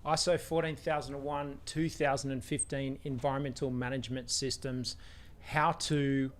ISO 14001, 2015 environmental management systems, how to,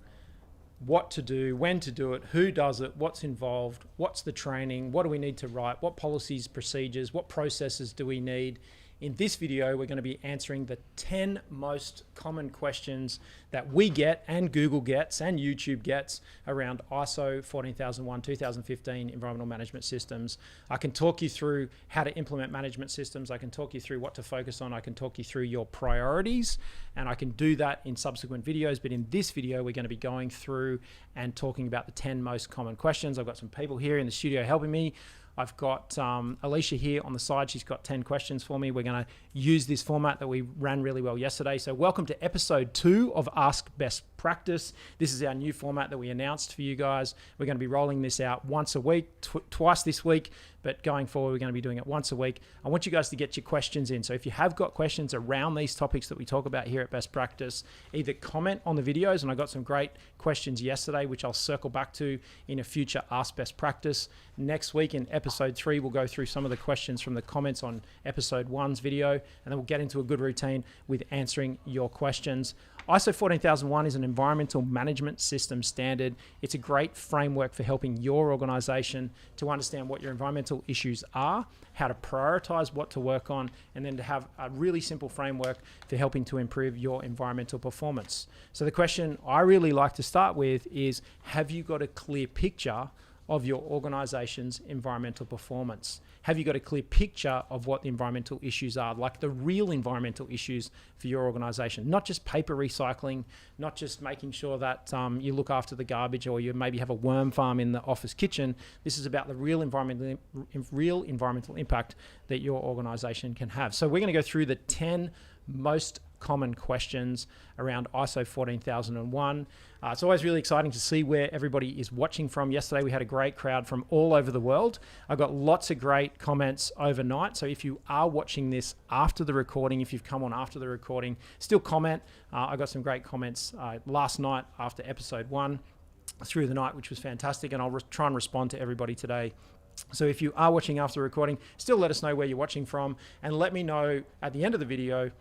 what to do, when to do it, who does it, what's involved, what's the training, what do we need to write, what policies, procedures, what processes do we need. In this video, we're going to be answering the 10 most common questions that we get and Google gets and YouTube gets around ISO 14001, 2015 environmental management systems. I can talk you through how to implement management systems. I can talk you through what to focus on. I can talk you through your priorities, and I can do that in subsequent videos. But in this video, we're going to be going through and talking about the 10 most common questions. I've got some people here in the studio helping me. I've got Alicia here on the side. She's got 10 questions for me. We're going to use this format that we ran really well yesterday. So welcome to episode 2 of Ask Best Practice. This is our new format that we announced for you guys. We're going to be rolling this out once a week, twice this week, but going forward, we're going to be doing it once a week. I want you guys to get your questions in. So if you have got questions around these topics that we talk about here at Best Practice, either comment on the videos, and I got some great questions yesterday, which I'll circle back to in a future Ask Best Practice. Next week in episode 3, we'll go through some of the questions from the comments on episode 1's video, and then we'll get into a good routine with answering your questions. ISO 14001 is an environmental management system standard. It's a great framework for helping your organization to understand what your environmental issues are, how to prioritize what to work on, and then to have a really simple framework for helping to improve your environmental performance. So the question I really like to start with is, have you got a clear picture of your organization's environmental performance? Have you got a clear picture of what the environmental issues are, like the real environmental issues for your organization? Not just paper recycling, not just making sure that you look after the garbage, or you maybe have a worm farm in the office kitchen. This is about the real environmental impact that your organization can have. So we're going to go through the 10 most common questions around ISO 14001. It's always really exciting to see where everybody is watching from. Yesterday we had a great crowd from all over the world. I got lots of great comments overnight. So if you are watching this after the recording, if you've come on after the recording, still comment. I got some great comments last night after episode 1 through the night, which was fantastic. And I'll try and respond to everybody today. So if you are watching after the recording, still let us know where you're watching from, and let me know at the end of the video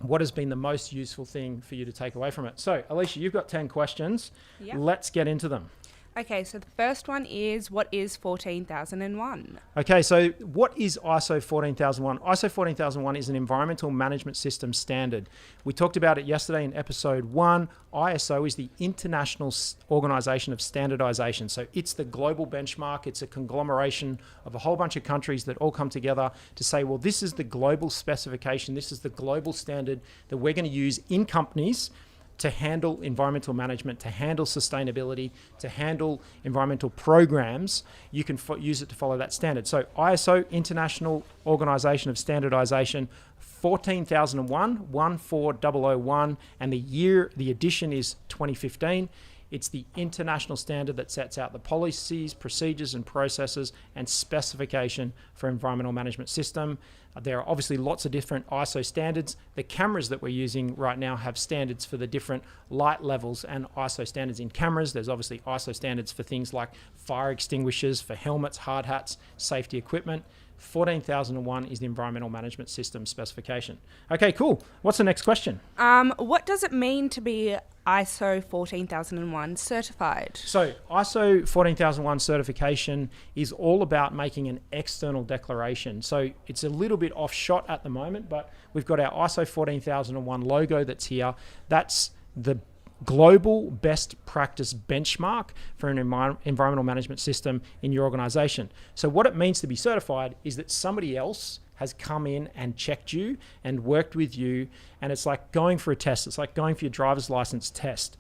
what has been the most useful thing for you to take away from it. So, Alicia, you've got 10 questions. Yep. Let's get into them. Okay, so the first one is, what is 14001? Okay, so what is ISO 14001? ISO 14001 is an environmental management system standard. We talked about it yesterday in episode 1. ISO is the International Organization of Standardization. So it's the global benchmark. It's a conglomeration of a whole bunch of countries that all come together to say, well, this is the global specification. This is the global standard that we're going to use in companies to handle environmental management, to handle sustainability, to handle environmental programs. You can use it to follow that standard. So ISO, International Organization of Standardization, 14001, 14001, and the edition is 2015. It's the international standard that sets out the policies, procedures, and processes and specification for environmental management system. There are obviously lots of different ISO standards. The cameras that we're using right now have standards for the different light levels and ISO standards in cameras. There's obviously ISO standards for things like fire extinguishers, for helmets, hard hats, safety equipment. 14001 is the environmental management system specification. Okay, cool. What's the next question? What does it mean to be ISO 14001 certified? So ISO 14001 certification is all about making an external declaration. So it's a little bit off shot at the moment, but we've got our ISO 14001 logo that's here. That's the global best practice benchmark for an environmental management system in your organization. So what it means to be certified is that somebody else has come in and checked you and worked with you, and it's like going for a test. It's like going for your driver's license test.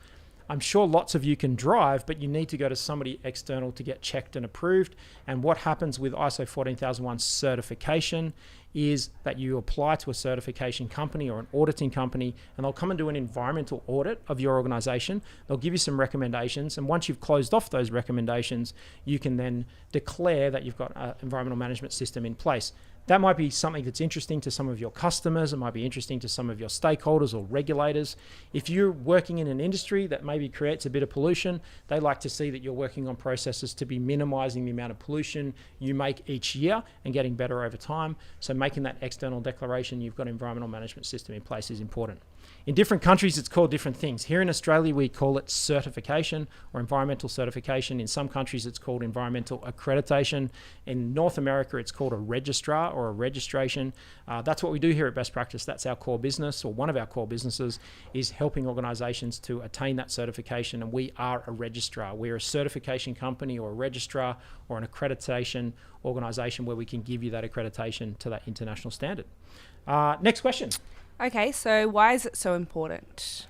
I'm sure lots of you can drive, but you need to go to somebody external to get checked and approved. And what happens with ISO 14001 certification is that you apply to a certification company or an auditing company, and they'll come and do an environmental audit of your organization. They'll give you some recommendations, and once you've closed off those recommendations, you can then declare that you've got an environmental management system in place. That might be something that's interesting to some of your customers. It might be interesting to some of your stakeholders or regulators. If you're working in an industry that maybe creates a bit of pollution, they like to see that you're working on processes to be minimizing the amount of pollution you make each year and getting better over time. So making that external declaration you've got an environmental management system in place is important. In different countries, it's called different things. Here in Australia, we call it certification or environmental certification. In some countries, it's called environmental accreditation. In North America, it's called a registrar or a registration. That's what we do here at Best Practice. That's our core business, or one of our core businesses, is helping organisations to attain that certification. And we are a registrar. We're a certification company or a registrar or an accreditation organisation where we can give you that accreditation to that international standard. Next question. Okay, so why is it so important?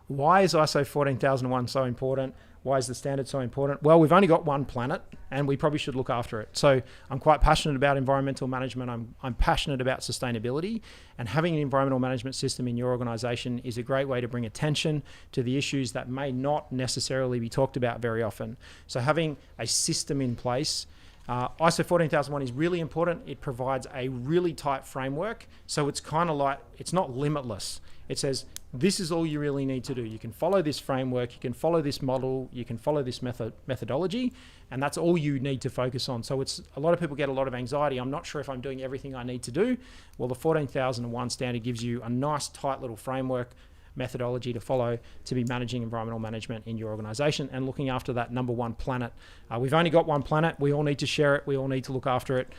Why is ISO 14001 so important? Why is the standard so important? Well, we've only got one planet and we probably should look after it. So I'm quite passionate about environmental management. I'm passionate about sustainability, and having an environmental management system in your organisation is a great way to bring attention to the issues that may not necessarily be talked about very often. So having a system in place, ISO 14001 is really important. It provides a really tight framework. So it's kind of like, it's not limitless. It says, this is all you really need to do. You can follow this framework, you can follow this model, you can follow this methodology, and that's all you need to focus on. So it's, a lot of people get a lot of anxiety. I'm not sure if I'm doing everything I need to do. Well, the 14001 standard gives you a nice tight little framework, methodology to follow to be managing environmental management in your organisation and looking after that number one planet. We've only got one planet. We all need to share it. We all need to look after it.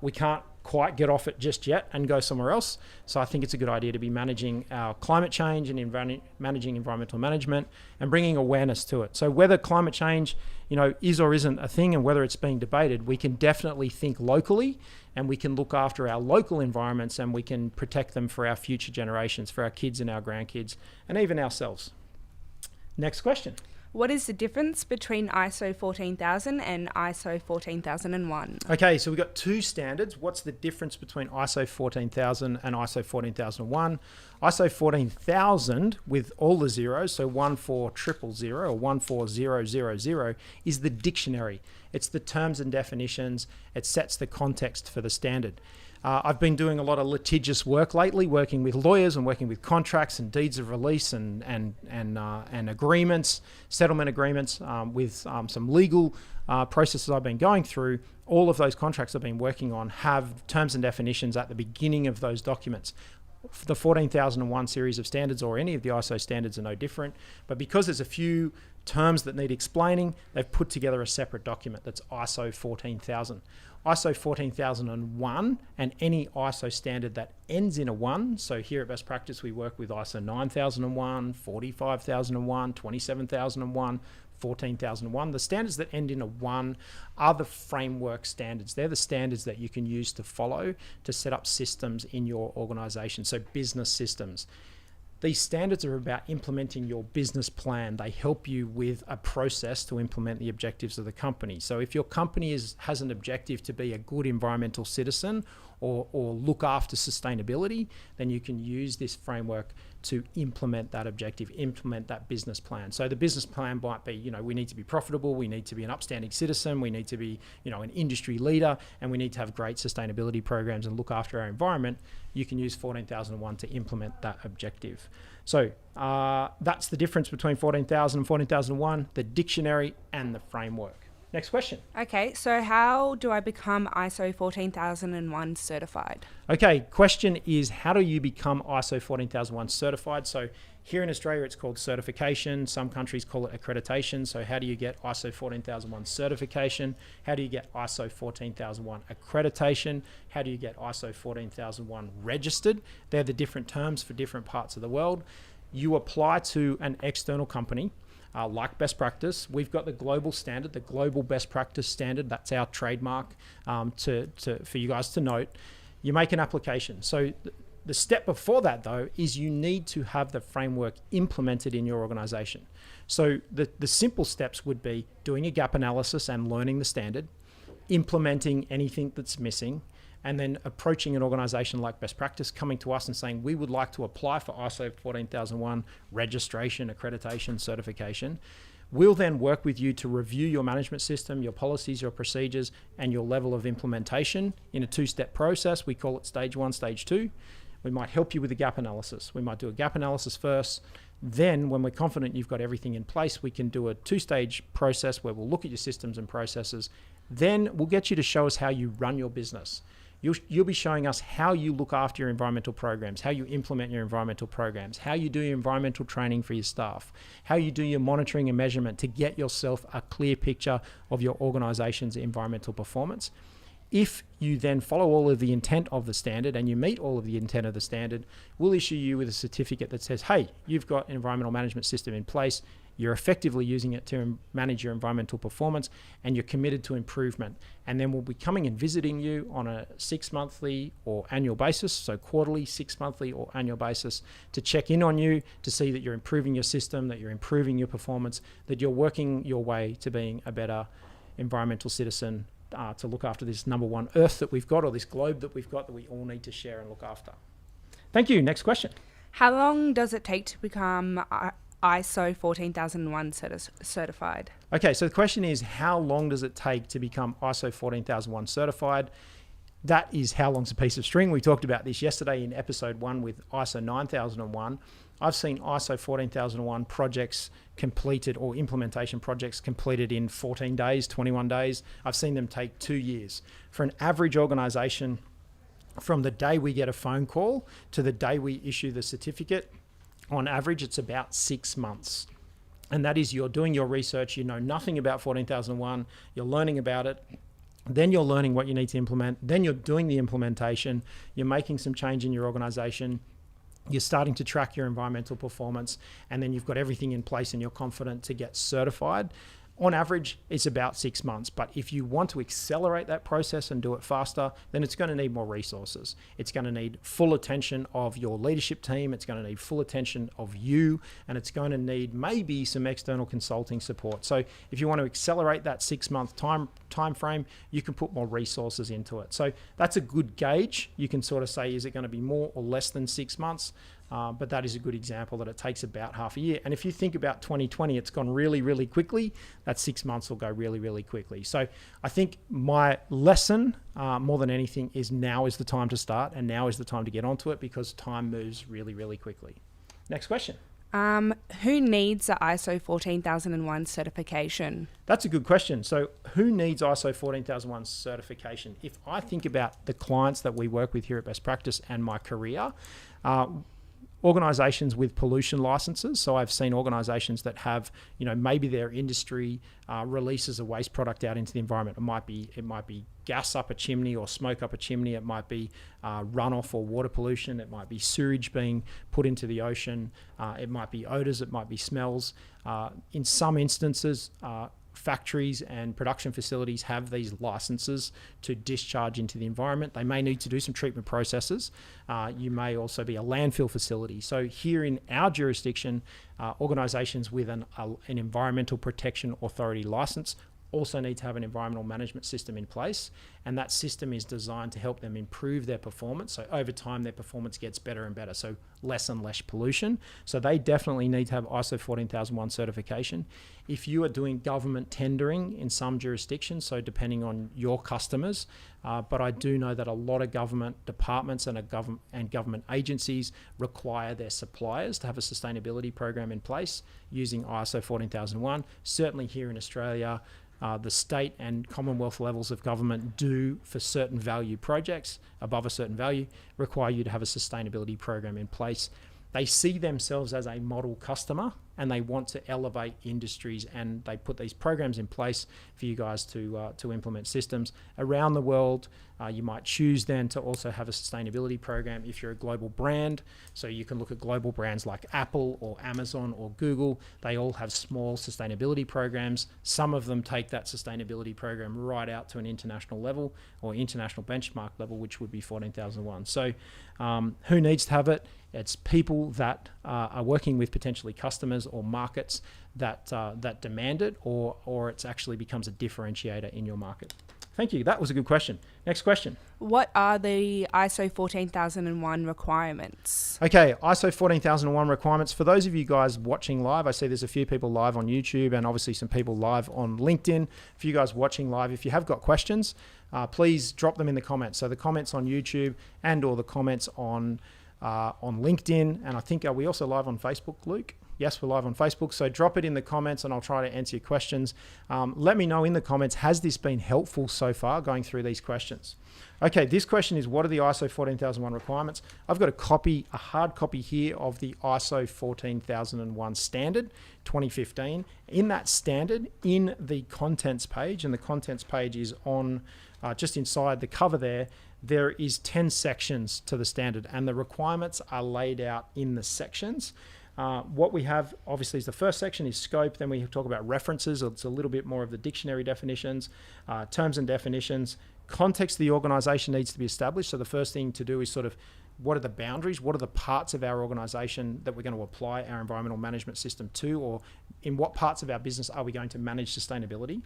We can't quite get off it just yet and go somewhere else. So I think it's a good idea to be managing our climate change and managing environmental management and bringing awareness to it. So whether climate change, is or isn't a thing and whether it's being debated, we can definitely think locally and we can look after our local environments and we can protect them for our future generations, for our kids and our grandkids, and even ourselves. Next question. What is the difference between ISO 14000 and ISO 14001? Okay, so we've got two standards. What's the difference between ISO 14000 and ISO 14001? ISO 14000 with all the zeros, so 14000 or 14000, is the dictionary. It's the terms and definitions. It sets the context for the standard. I've been doing a lot of litigious work lately, working with lawyers and working with contracts and deeds of release and agreements, settlement agreements, with some legal processes I've been going through. All of those contracts I've been working on have terms and definitions at the beginning of those documents. The 14001 series of standards or any of the ISO standards are no different, but because there's a few terms that need explaining, they've put together a separate document that's ISO 14000. ISO 14001 and any ISO standard that ends in a 1, so here at Best Practice we work with ISO 9001, 45001, 27001, 14001. The standards that end in a 1 are the framework standards. They're the standards that you can use to follow to set up systems in your organization, so business systems. These standards are about implementing your business plan. They help you with a process to implement the objectives of the company. So if your company has an objective to be a good environmental citizen or look after sustainability, then you can use this framework to implement that objective, implement that business plan. So the business plan might be, we need to be profitable, we need to be an upstanding citizen, we need to be, an industry leader, and we need to have great sustainability programs and look after our environment. You can use 14001 to implement that objective. So that's the difference between 14000 and 14001, the dictionary and the framework. Next question. Okay, so how do I become ISO 14001 certified? Okay, question is, how do you become ISO 14001 certified? So here in Australia, it's called certification. Some countries call it accreditation. So how do you get ISO 14001 certification? How do you get ISO 14001 accreditation? How do you get ISO 14001 registered? They're the different terms for different parts of the world. You apply to an external company, like Best Practice. We've got the global standard, the global best practice standard. That's our trademark for you guys to note. You make an application. So the step before that, though, is you need to have the framework implemented in your organization. So the simple steps would be doing a gap analysis and learning the standard, implementing anything that's missing, and then approaching an organization like Best Practice, coming to us and saying, we would like to apply for ISO 14001 registration, accreditation, certification. We'll then work with you to review your management system, your policies, your procedures, and your level of implementation in a 2-step process. We call it stage 1, stage 2. We might help you with a gap analysis. We might do a gap analysis first. Then when we're confident you've got everything in place, we can do a 2-stage process where we'll look at your systems and processes. Then we'll get you to show us how you run your business. You'll be showing us how you look after your environmental programs, how you implement your environmental programs, how you do your environmental training for your staff, how you do your monitoring and measurement to get yourself a clear picture of your organization's environmental performance. If you then follow all of the intent of the standard and you meet all of the intent of the standard, we'll issue you with a certificate that says, hey, you've got an environmental management system in place, you're effectively using it to manage your environmental performance, and you're committed to improvement. And then we'll be coming and visiting you on a 6-monthly or annual basis, so quarterly, 6-monthly or annual basis, to check in on you, to see that you're improving your system, that you're improving your performance, that you're working your way to being a better environmental citizen, to look after this number one Earth that we've got, or this globe that we've got that we all need to share and look after. Thank you. Next question. How long does it take to become ISO 14001 certified? Okay, so the question is, how long does it take to become ISO 14001 certified? That is how long's a piece of string. We talked about this yesterday in episode 1 with ISO 9001. I've seen ISO 14001 projects completed, or implementation projects completed, in 14 days, 21 days. I've seen them take 2 years. For an average organization, from the day we get a phone call to the day we issue the certificate, on average, it's about 6 months. And that is, you're doing your research, you know nothing about 14001, you're learning about it, then you're learning what you need to implement, then you're doing the implementation, you're making some change in your organization, you're starting to track your environmental performance, and then you've got everything in place and you're confident to get certified. On average, it's about 6 months. But if you want to accelerate that process and do it faster, then it's going to need more resources. It's going to need full attention of your leadership team. It's going to need full attention of you, and it's going to need maybe some external consulting support. So if you want to accelerate that 6-month time frame, you can put more resources into it. So that's a good gauge. You can sort of say, is it going to be more or less than 6 months? But that is a good example that it takes about half a year. And if you think about 2020, it's gone really, really quickly. That 6 months will go really, really quickly. So I think my lesson, more than anything, is now is the time to start, and now is the time to get onto it, because time moves really, really quickly. Next question. Who needs the ISO 14001 certification? That's a good question. So who needs ISO 14001 certification? If I think about the clients that we work with here at Best Practice and my career, organizations with pollution licenses. So I've seen organizations that have, maybe their industry releases a waste product out into the environment. It might be gas up a chimney or smoke up a chimney. It might be runoff or water pollution. It might be sewage being put into the ocean. It might be odors. It might be smells. In some instances, factories and production facilities have these licenses to discharge into the environment. They may need to do some treatment processes. You may also be a landfill facility. So here in our jurisdiction, organizations with an Environmental Protection Authority license also need to have an environmental management system in place, and that system is designed to help them improve their performance. So over time, their performance gets better and better, so less and less pollution. So they definitely need to have ISO 14001 certification. If you are doing government tendering in some jurisdictions, so depending on your customers, but I do know that a lot of government departments and government agencies require their suppliers to have a sustainability program in place using ISO 14001. Certainly here in Australia, the state and Commonwealth levels of government do, for certain value projects above a certain value, require you to have a sustainability program in place. They see themselves as a model customer, and they want to elevate industries, and they put these programs in place for you guys to implement systems around the world. You might choose then to also have a sustainability program if you're a global brand. So you can look at global brands like Apple or Amazon or Google. They all have small sustainability programs. Some of them take that sustainability program right out to an international level or international benchmark level, which would be 14001. So who needs to have it? It's people that are working with potentially customers or markets that demand it, or it actually becomes a differentiator in your market. Thank you. That was a good question. Next question. What are the ISO 14001 requirements? Okay, ISO 14001 requirements. For those of you guys watching live, I see there's a few people live on YouTube and obviously some people live on LinkedIn. For you guys watching live, if you have got questions, please drop them in the comments. So the comments on YouTube and or the comments on LinkedIn. And I think, are we also live on Facebook, Luke? Yes, we're live on Facebook, so drop it in the comments and I'll try to answer your questions. Let me know in the comments, has this been helpful so far going through these questions? Okay, this question is, what are the ISO 14001 requirements? I've got a hard copy here of the ISO 14001 standard 2015. In that standard, in the contents page, and the contents page is on just inside the cover there is 10 sections to the standard, and the requirements are laid out in the sections. What we have, obviously, is the first section is scope. Then we talk about references. It's a little bit more of the dictionary definitions, terms and definitions. Context of the organization needs to be established. So the first thing to do is sort of, what are the boundaries? What are the parts of our organization that we're going to apply our environmental management system to, or in what parts of our business are we going to manage sustainability?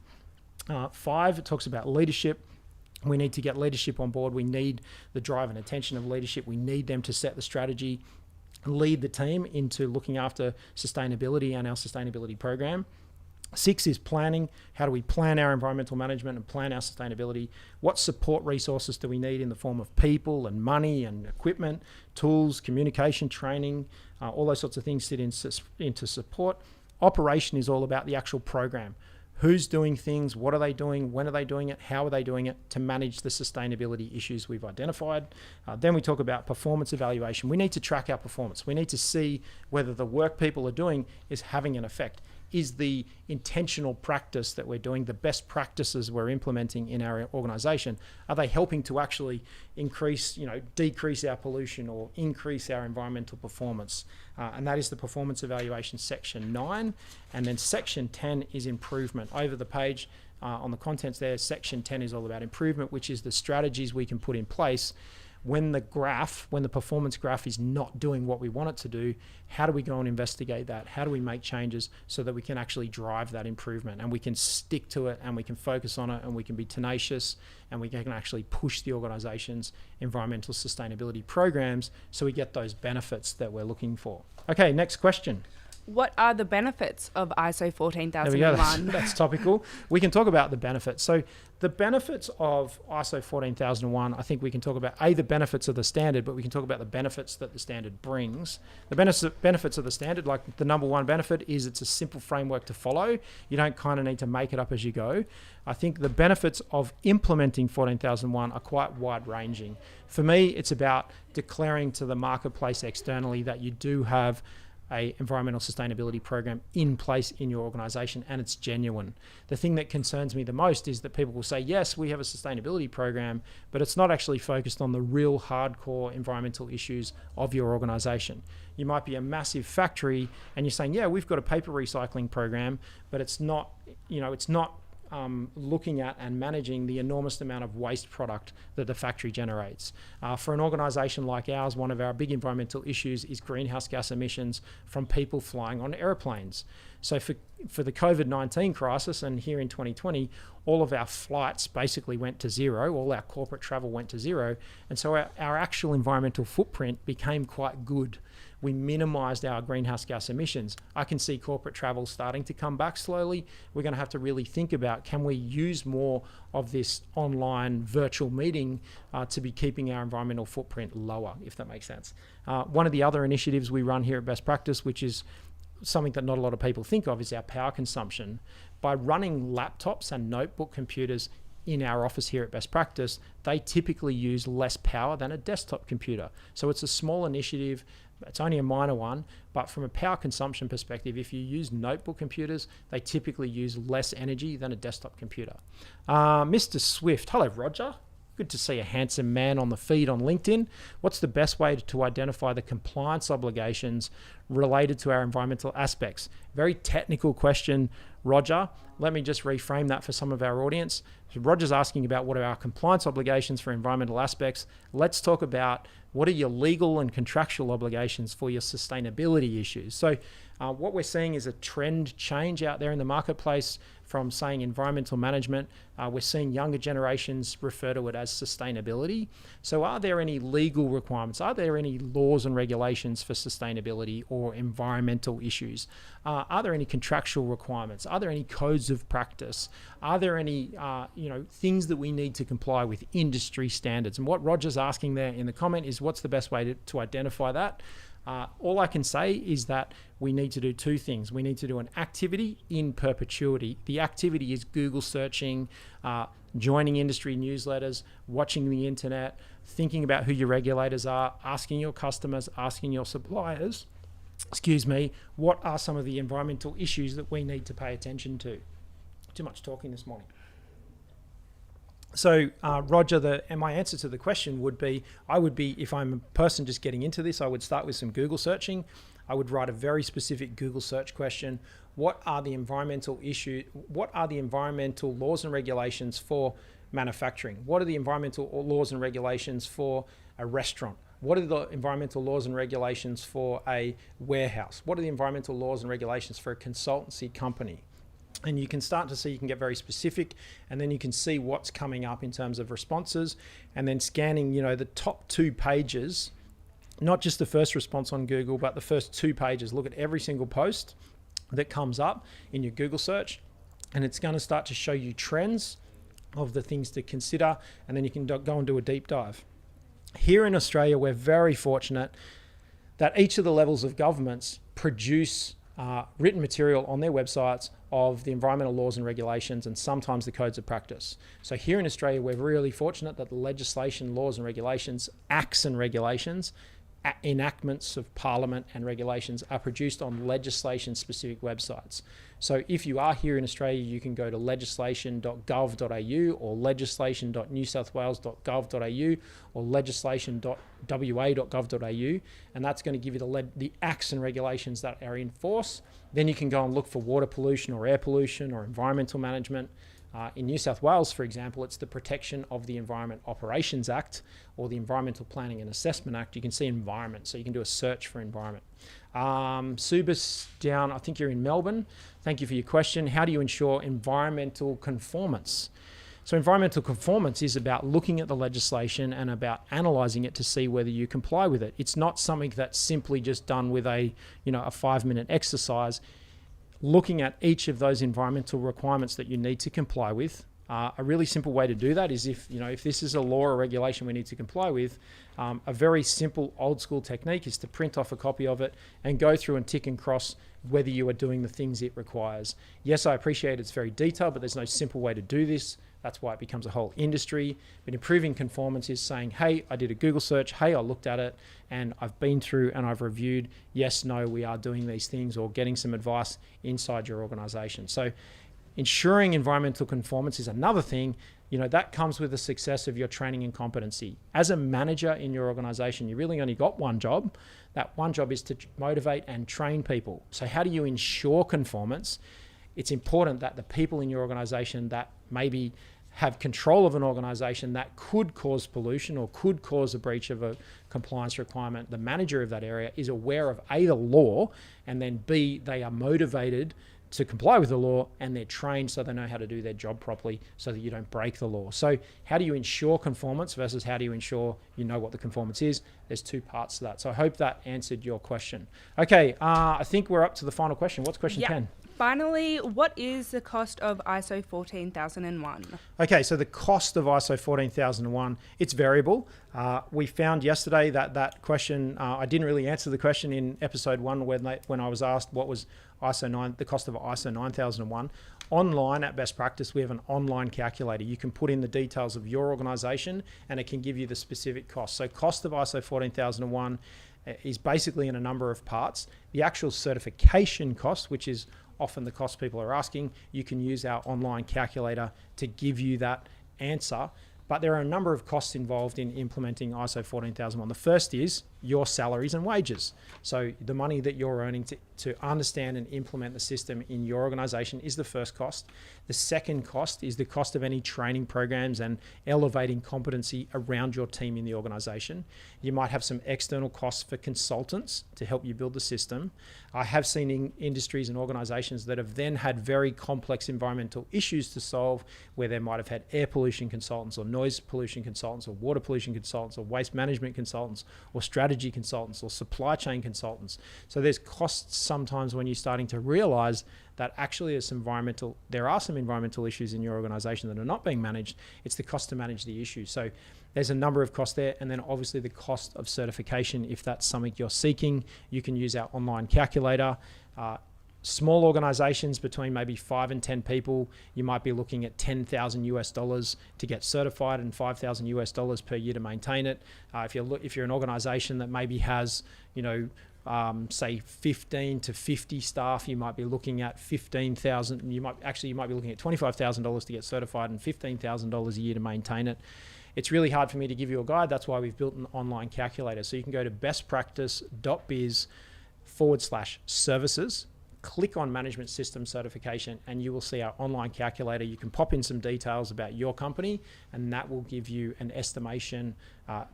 5, it talks about leadership. We need to get leadership on board. We need the drive and attention of leadership. We need them to set the strategy, lead the team into looking after sustainability and our sustainability program. 6 is planning. How do we plan our environmental management and plan our sustainability? What support resources do we need in the form of people and money and equipment, tools, communication, training, all those sorts of things sit into support. Operation is all about the actual program. Who's doing things, what are they doing, when are they doing it, how are they doing it to manage the sustainability issues we've identified. Then we talk about performance evaluation. We need to track our performance. We need to see whether the work people are doing is having an effect. Is the intentional practice that we're doing, the best practices we're implementing in our organization, are they helping to actually decrease our pollution or increase our environmental performance? And that is the performance evaluation section 9. And then section 10 is improvement. Over the page on the contents there, section 10 is all about improvement, which is the strategies we can put in place when the performance graph is not doing what we want it to do. How do we go and investigate that? How do we make changes so that we can actually drive that improvement, and we can stick to it, and we can focus on it, and we can be tenacious, and we can actually push the organization's environmental sustainability programs so we get those benefits that we're looking for. Okay, next question. What are the benefits of ISO 14001? There we go. That's topical. We can talk about the benefits. So the benefits of ISO 14001, I think we can talk about the benefits of the standard, but we can talk about the benefits that the standard brings. The benefits of the standard, like the number one benefit is it's a simple framework to follow. You don't kind of need to make it up as you go. I think the benefits of implementing 14001 are quite wide-ranging. For me, it's about declaring to the marketplace externally that you do have a environmental sustainability program in place in your organization, and it's genuine. The thing that concerns me the most is that people will say, yes, we have a sustainability program, but it's not actually focused on the real hardcore environmental issues of your organization. You might be a massive factory and you're saying, yeah, we've got a paper recycling program, but it's not looking at and managing the enormous amount of waste product that the factory generates. For an organisation like ours, one of our big environmental issues is greenhouse gas emissions from people flying on airplanes. So for the COVID-19 crisis, and here in 2020, all of our flights basically went to zero, all our corporate travel went to zero, and so our actual environmental footprint became quite good. We minimised our greenhouse gas emissions. I can see corporate travel starting to come back slowly. We're going to have to really think about, can we use more of this online virtual meeting to be keeping our environmental footprint lower, if that makes sense. One of the other initiatives we run here at Best Practice, which is something that not a lot of people think of, is our power consumption. By running laptops and notebook computers in our office here at Best Practice, they typically use less power than a desktop computer. So it's a small initiative. It's only a minor one, but from a power consumption perspective, if you use notebook computers, they typically use less energy than a desktop computer. Mr. Swift, hello Roger. Good to see a handsome man on the feed on LinkedIn. What's the best way to identify the compliance obligations related to our environmental aspects? Very technical question, Roger. Let me just reframe that for some of our audience. So Roger's asking about what are our compliance obligations for environmental aspects. Let's talk about what are your legal and contractual obligations for your sustainability issues. So what we're seeing is a trend change out there in the marketplace from saying environmental management. We're seeing younger generations refer to it as sustainability. So are there any legal requirements? Are there any laws and regulations for sustainability or environmental issues? Are there any contractual requirements? Are there any codes of practice? Are there any things that we need to comply with industry standards? And what Roger's asking there in the comment is, what's the best way to identify that? All I can say is that we need to do two things. We need to do an activity in perpetuity. The activity is Google searching, joining industry newsletters, watching the internet, thinking about who your regulators are, asking your customers, asking your suppliers, what are some of the environmental issues that we need to pay attention to? Too much talking this morning. So, Roger, my answer to the question would be, if I'm a person just getting into this, I would start with some Google searching. I would write a very specific Google search question. What are the environmental laws and regulations for manufacturing? What are the environmental laws and regulations for a restaurant? What are the environmental laws and regulations for a warehouse? What are the environmental laws and regulations for a consultancy company? And you can start to see, you can get very specific, and then you can see what's coming up in terms of responses, and then scanning, the top 2 pages, not just the first response on Google, but the first 2 pages. Look at every single post that comes up in your Google search, and it's going to start to show you trends of the things to consider, and then you can go and do a deep dive. Here in Australia, we're very fortunate that each of the levels of governments produce written material on their websites of the environmental laws and regulations, and sometimes the codes of practice. So here in Australia, we're really fortunate that the legislation, laws and regulations, acts and regulations, enactments of Parliament and regulations are produced on legislation-specific websites. So if you are here in Australia, you can go to legislation.gov.au or legislation.newsouthwales.gov.au or legislation.wa.gov.au, and that's going to give you the acts and regulations that are in force. Then you can go and look for water pollution or air pollution or environmental management. In New South Wales, for example, it's the Protection of the Environment Operations Act or the Environmental Planning and Assessment Act. You can see environment, so you can do a search for environment. Subas down, I think you're in Melbourne. Thank you for your question. How do you ensure environmental conformance? So environmental conformance is about looking at the legislation and about analysing it to see whether you comply with it. It's not something that's simply just done with a 5-minute exercise. Looking at each of those environmental requirements that you need to comply with. A really simple way to do that is if this is a law or regulation we need to comply with, a very simple old school technique is to print off a copy of it and go through and tick and cross whether you are doing the things it requires. Yes, I appreciate it's very detailed, but there's no simple way to do this. That's why it becomes a whole industry. But improving conformance is saying, hey, I did a Google search. Hey, I looked at it and I've been through and I've reviewed. Yes, no, we are doing these things, or getting some advice inside your organization. So ensuring environmental conformance is another thing. That comes with the success of your training and competency. As a manager in your organization, you really only got one job. That one job is to motivate and train people. So how do you ensure conformance? It's important that the people in your organization that maybe have control of an organization that could cause pollution or could cause a breach of a compliance requirement, the manager of that area is aware of A, the law, and then B, they are motivated to comply with the law, and they're trained so they know how to do their job properly so that you don't break the law. So how do you ensure conformance versus how do you ensure you know what the conformance is? There's 2 parts to that. So I hope that answered your question. Okay, I think we're up to the final question. What's question 10? Finally, what is the cost of ISO 14001? Okay, so the cost of ISO 14001, it's variable. We found yesterday that question, I didn't really answer the question in episode 1 when I was asked what was the cost of ISO 9001. Online at Best Practice, we have an online calculator. You can put in the details of your organization and it can give you the specific cost. So cost of ISO 14001 is basically in a number of parts. The actual certification cost, which is often the cost people are asking, you can use our online calculator to give you that answer. But there are a number of costs involved in implementing ISO 14001. The first is your salaries and wages. So the money that you're earning to understand and implement the system in your organization is the first cost. The second cost is the cost of any training programs and elevating competency around your team in the organization. You might have some external costs for consultants to help you build the system. I have seen in industries and organizations that have then had very complex environmental issues to solve, where they might have had air pollution consultants or noise pollution consultants or water pollution consultants or waste management consultants or strategy strategy consultants or supply chain consultants. So there's costs sometimes when you're starting to realize that actually there are some environmental issues in your organization that are not being managed. It's the cost to manage the issue. So there's a number of costs there, and then obviously the cost of certification. If that's something you're seeking, you can use our online calculator. Small organizations between maybe 5 and 10 people, you might be looking at $10,000 to get certified and $5,000 per year to maintain it. If you're an organization that maybe has, say 15 to 50 staff, you might be looking at $15,000. You might be looking at $25,000 to get certified and $15,000 a year to maintain it. It's really hard for me to give you a guide. That's why we've built an online calculator. So you can go to bestpractice.biz/services. Click on management system certification and you will see our online calculator. You can pop in some details about your company and that will give you an estimation,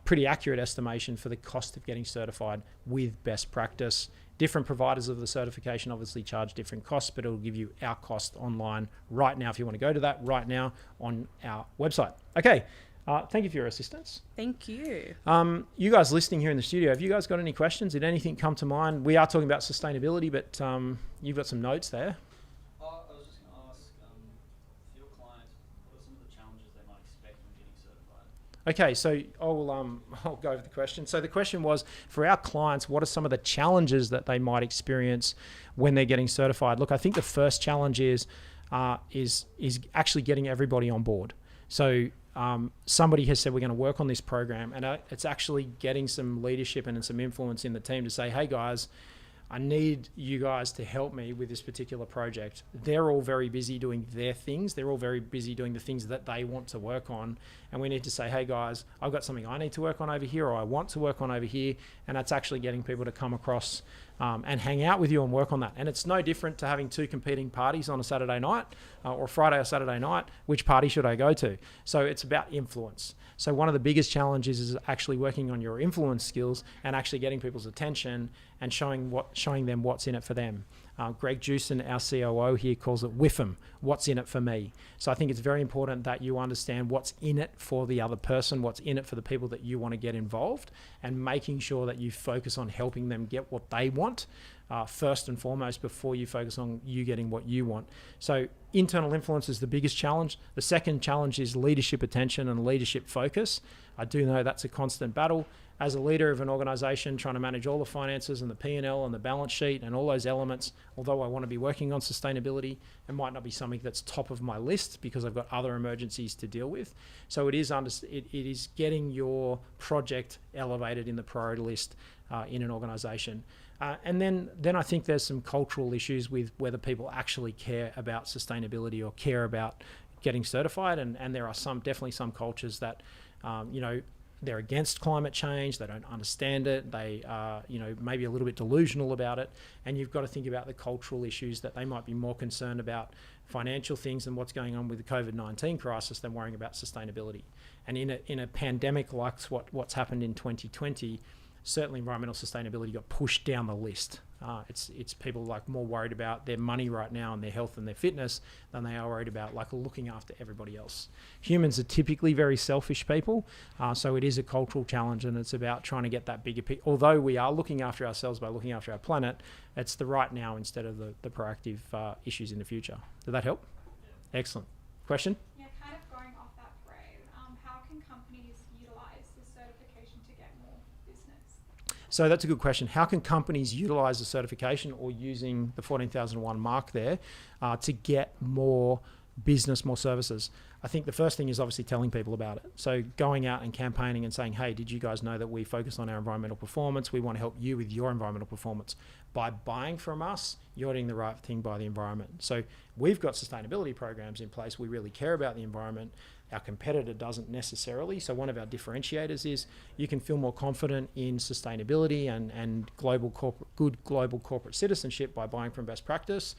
pretty accurate estimation for the cost of getting certified with best practice. Different providers of the certification obviously charge different costs, but it'll give you our cost online right now if you want to go to that right now on our website. Okay. Thank you for your assistance. Thank you. You guys listening here in the studio, have you guys got any questions? Did anything come to mind? We are talking about sustainability, but you've got some notes there. I was just going to ask, for your clients, what are some of the challenges they might expect when getting certified? Okay, so I'll go over the question. So the question was, for our clients, what are some of the challenges that they might experience when they're getting certified? Look, I think the first challenge is actually getting everybody on board. So somebody has said we're going to work on this program, and it's actually getting some leadership and some influence in the team to say, hey guys, I need you guys to help me with this particular project. They're all very busy doing their things. They're all very busy doing the things that they want to work on. And we need to say, hey guys, I've got something I need to work on over here, or I want to work on over here. And that's actually getting people to come across and hang out with you and work on that. And it's no different to having two competing parties on a Saturday night or Friday or Saturday night. Which party should I go to? So it's about influence. So one of the biggest challenges is actually working on your influence skills and actually getting people's attention and showing them what's in it for them. Greg Jewson, our COO here, calls it WIFM, what's in it for me. So I think it's very important that you understand what's in it for the other person, what's in it for the people that you want to get involved, and making sure that you focus on helping them get what they want first and foremost before you focus on you getting what you want. So internal influence is the biggest challenge. The second challenge is leadership attention and leadership focus. I do know that's a constant battle. As a leader of an organization trying to manage all the finances and the P&L and the balance sheet and all those elements, although I want to be working on sustainability, it might not be something that's top of my list because I've got other emergencies to deal with. So it is getting your project elevated in the priority list in an organization. And then I think there's some cultural issues with whether people actually care about sustainability or care about getting certified. And there are definitely some cultures that, they're against climate change. They don't understand it. They are, maybe a little bit delusional about it. And you've got to think about the cultural issues that they might be more concerned about financial things and what's going on with the COVID-19 crisis than worrying about sustainability. And in a pandemic like what's happened in 2020, certainly environmental sustainability got pushed down the list. It's people more worried about their money right now and their health and their fitness than they are worried about looking after everybody else. Humans are typically very selfish people, so it is a cultural challenge, and it's about trying to get that bigger picture. Although we are looking after ourselves by looking after our planet, it's the right now instead of the proactive issues in the future. Did that help? Yeah. Excellent. Question? Yeah, kind of going off that thread, how can companies utilize the certification to get more business? So that's a good question. How can companies utilize the certification or using the 14,001 mark there to get more business, more services? I think the first thing is obviously telling people about it. So going out and campaigning and saying, hey, did you guys know that we focus on our environmental performance? We want to help you with your environmental performance. By buying from us, you're doing the right thing by the environment. So we've got sustainability programs in place. We really care about the environment. Our competitor doesn't necessarily. So one of our differentiators is you can feel more confident in sustainability and good global corporate citizenship by buying from best practice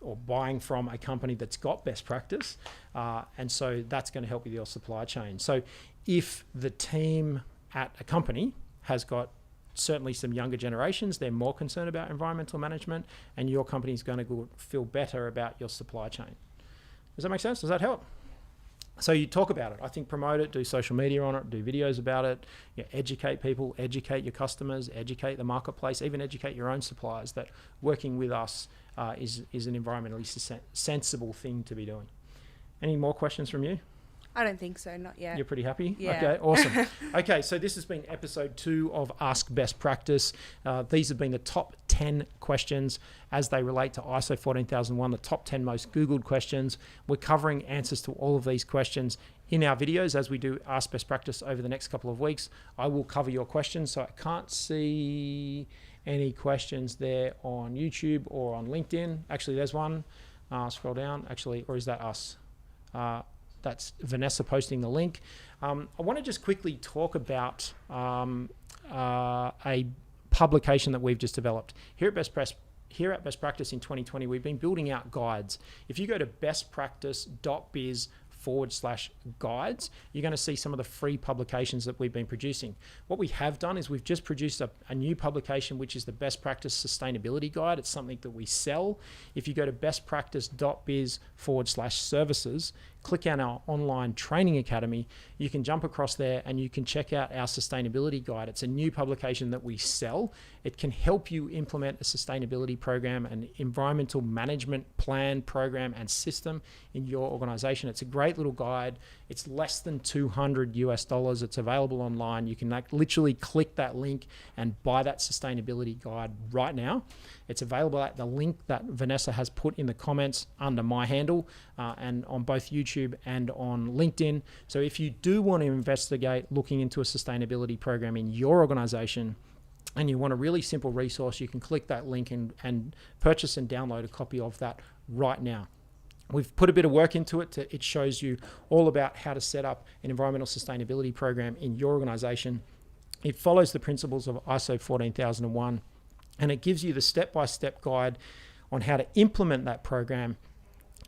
or buying from a company that's got best practice. And so that's going to help with your supply chain. So if the team at a company has got certainly some younger generations, they're more concerned about environmental management, and your company is going to feel better about your supply chain. Does that make sense? Does that help? So you talk about it. I think promote it, do social media on it, do videos about it, educate people, educate your customers, educate the marketplace, even educate your own suppliers that working with us is an environmentally sensible thing to be doing. Any more questions from you? I don't think so, not yet. You're pretty happy? Yeah. Okay, awesome. Okay, so this has been episode 2 of Ask Best Practice. These have been the top 10 questions as they relate to ISO 14001, the top 10 most Googled questions. We're covering answers to all of these questions in our videos as we do Ask Best Practice over the next couple of weeks. I will cover your questions, so I can't see any questions there on YouTube or on LinkedIn. Actually, there's one. Scroll down, actually, or is that us? That's Vanessa posting the link. I want to just quickly talk about a publication that we've just developed. Here at Best Practice in 2020, we've been building out guides. If you go to bestpractice.biz/guides, you're going to see some of the free publications that we've been producing. What we have done is we've just produced a new publication, which is the Best Practice Sustainability Guide. It's something that we sell. If you go to bestpractice.biz/services, click on our online training academy, you can jump across there and you can check out our sustainability guide. It's a new publication that we sell. It can help you implement a sustainability program, an environmental management plan, program, and system in your organization. It's a great little guide. It's less than $200. It's available online. You can literally click that link and buy that sustainability guide right now. It's available at the link that Vanessa has put in the comments under my handle and on both YouTube and on LinkedIn. So if you do want to investigate looking into a sustainability program in your organization and you want a really simple resource, you can click that link and purchase and download a copy of that right now. We've put a bit of work into it. It shows you all about how to set up an environmental sustainability program in your organization. It follows the principles of ISO 14001, and it gives you the step-by-step guide on how to implement that program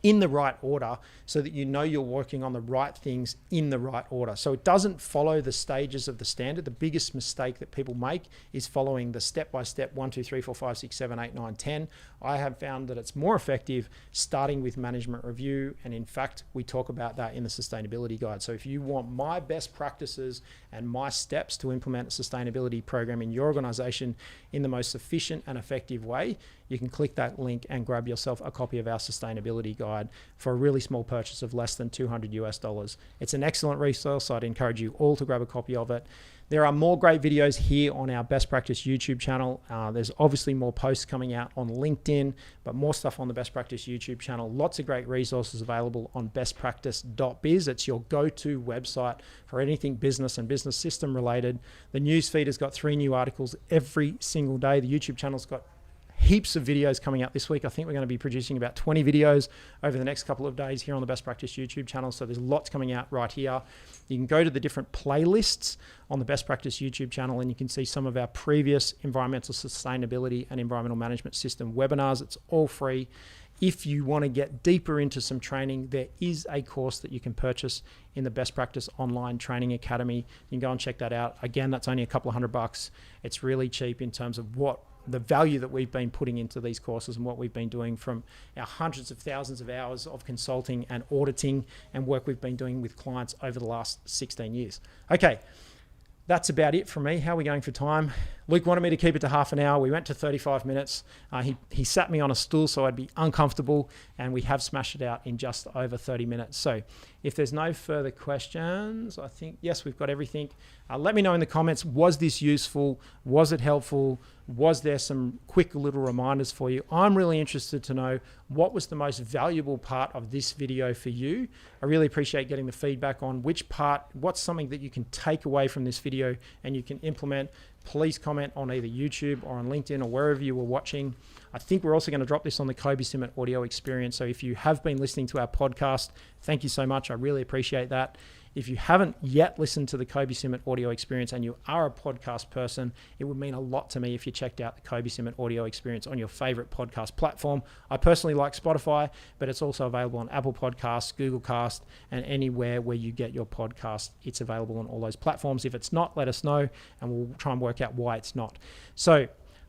in the right order so that you know you're working on the right things in the right order. So it doesn't follow the stages of the standard. The biggest mistake that people make is following the step-by-step 1, 2, 3, 4, 5, 6, 7, 8, 9, 10. I have found that it's more effective starting with management review. And in fact, we talk about that in the sustainability guide. So if you want my best practices and my steps to implement a sustainability program in your organization in the most efficient and effective way, you can click that link and grab yourself a copy of our sustainability guide for a really small purchase of less than $200. It's an excellent resource. So I'd encourage you all to grab a copy of it. There are more great videos here on our Best Practice YouTube channel. There's obviously more posts coming out on LinkedIn, but more stuff on the Best Practice YouTube channel. Lots of great resources available on bestpractice.biz. It's your go-to website for anything business and business system related. The news feed has got 3 new articles every single day. The YouTube channel's got heaps of videos coming out this week. I think we're going to be producing about 20 videos over the next couple of days here on the Best Practice YouTube channel. So there's lots coming out right here. You can go to the different playlists on the Best Practice YouTube channel and you can see some of our previous environmental sustainability and environmental management system webinars. It's all free. If you want to get deeper into some training, there is a course that you can purchase in the Best Practice Online Training Academy. You can go and check that out. Again, that's only a couple of $100. It's really cheap in terms of the value that we've been putting into these courses and what we've been doing from our hundreds of thousands of hours of consulting and auditing and work we've been doing with clients over the last 16 years. Okay, that's about it from me. How are we going for time? Luke wanted me to keep it to half an hour. We went to 35 minutes. He sat me on a stool so I'd be uncomfortable, and we have smashed it out in just over 30 minutes. So if there's no further questions, I think, yes, we've got everything. Let me know in the comments, was this useful? Was it helpful? Was there some quick little reminders for you? I'm really interested to know what was the most valuable part of this video for you. I really appreciate getting the feedback on what's something that you can take away from this video and you can implement. Please comment on either YouTube or on LinkedIn or wherever you were watching. I think we're also going to drop this on the Kobe Summit audio experience. So if you have been listening to our podcast, thank you so much. I really appreciate that. If you haven't yet listened to the Kobe Summit audio experience and you are a podcast person, it would mean a lot to me if you checked out the Kobe Summit audio experience on your favorite podcast platform. I personally like Spotify, but it's also available on Apple Podcasts, Google Cast, and anywhere where you get your podcast. It's available on all those platforms. If it's not, let us know and we'll try and work out why it's not. So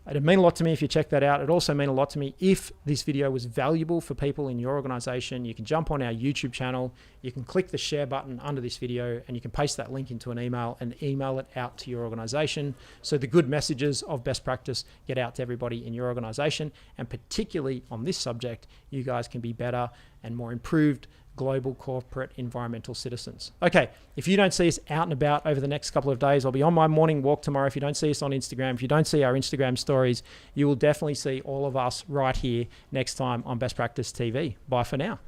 It'd mean a lot to me if you check that out. It'd also mean a lot to me if this video was valuable for people in your organization. You can jump on our YouTube channel, you can click the share button under this video, and you can paste that link into an email and email it out to your organization. So the good messages of best practice get out to everybody in your organization. And particularly on this subject, you guys can be better and more improved global corporate environmental citizens. Okay, if you don't see us out and about over the next couple of days, I'll be on my morning walk tomorrow. If you don't see us on Instagram, if you don't see our Instagram stories, you will definitely see all of us right here next time on Best Practice TV. Bye for now.